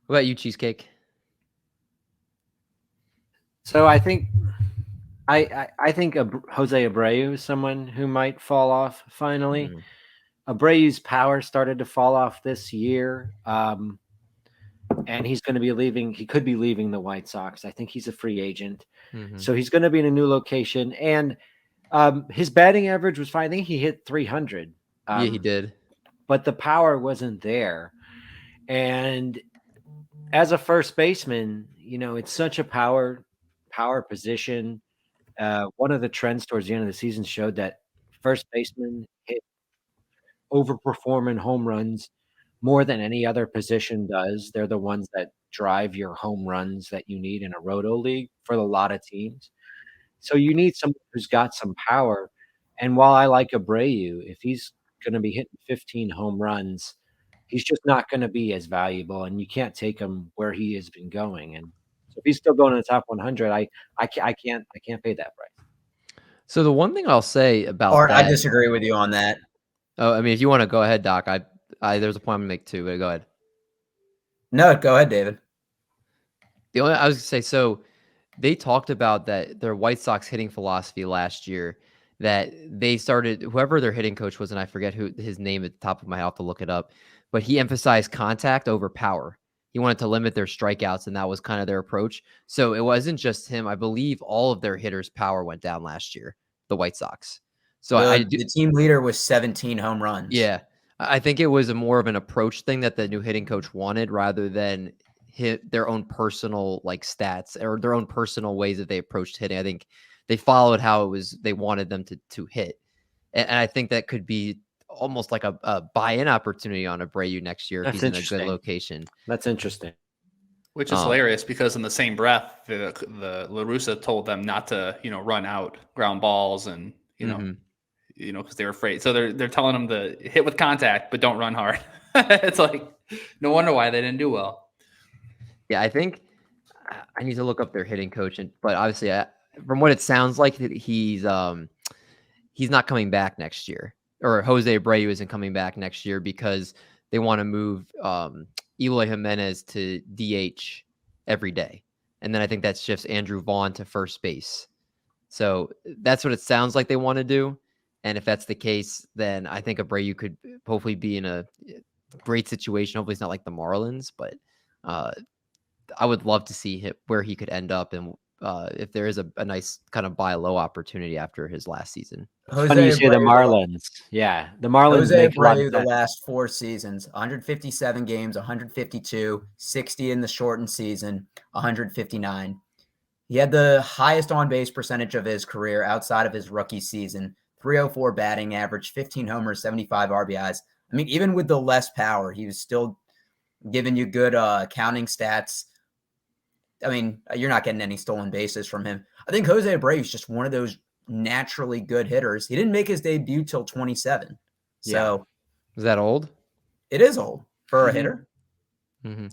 What about you, Cheesecake? So I think Jose Abreu is someone who might fall off finally. Mm, Abreu's power started to fall off this year, and he's going to be leaving. He could be leaving the White Sox. I think he's a free agent, mm-hmm. so he's going to be in a new location. And his batting average was fine. I think he hit 300, Yeah, he did. but the power wasn't there. And as a first baseman, it's such a power position. One of the trends towards the end of the season showed that first basemen hit overperform in home runs more than any other position does. They're the ones that drive your home runs that you need in a roto league for a lot of teams. So you need someone who's got some power. And while I like Abreu, if he's going to be hitting 15 home runs, he's just not going to be as valuable, and you can't take him where he has been going. And so if he's still going in the top 100, I can't pay that price. So the one thing I'll say about Art, I that, disagree with you on that. oh, I mean, if you want to go ahead, Doc, there's a point I'm gonna make too, but go ahead. No, go ahead, David. I was gonna say, so they talked about that their White Sox hitting philosophy last year, that they started, whoever their hitting coach was, and I forget who his name at the top of my head, I'll have to look it up, but he emphasized contact over power. He wanted to limit their strikeouts, and that was kind of their approach. So it wasn't just him. I believe all of their hitters' power went down last year, the White Sox. So The team leader was 17 home runs. yeah, I think it was a more of an approach thing that the new hitting coach wanted rather than hit their own personal like stats or their own personal ways that they approached hitting. I think they followed how it was they wanted them to hit, and I think that could be almost like a buy-in opportunity on Abreu next year if That's he's in a good interesting. location. That's interesting. Which is hilarious because in the same breath, the La Russa told them not to, run out ground balls and because they were afraid. So they're telling them to hit with contact, but don't run hard. It's like no wonder why they didn't do well. Yeah, I think I need to look up their hitting coach, but obviously, from what it sounds like, he's not coming back next year, or Jose Abreu isn't coming back next year because they want to move Eloy Jimenez to DH every day, and then I think that shifts Andrew Vaughn to first base. So that's what it sounds like they want to do, and if that's the case, then I think Abreu could hopefully be in a great situation. Hopefully, it's not like the Marlins, but I would love to see where he could end up, and if there is a nice kind of buy low opportunity after his last season. Funny you say the Marlins. Yeah, the Marlins Jose make a lot Abreu of the sense. last 4 seasons, 157 games, 152, 60 in the shortened season, 159. He had the highest on-base percentage of his career outside of his rookie season, 304 batting average, 15 homers, 75 RBIs. I mean, even with the less power, he was still giving you good counting stats. I mean, you're not getting any stolen bases from him. I think Jose Abreu is just one of those naturally good hitters. He didn't make his debut till 27. So is that old? it is old for a hitter. Mm-hmm.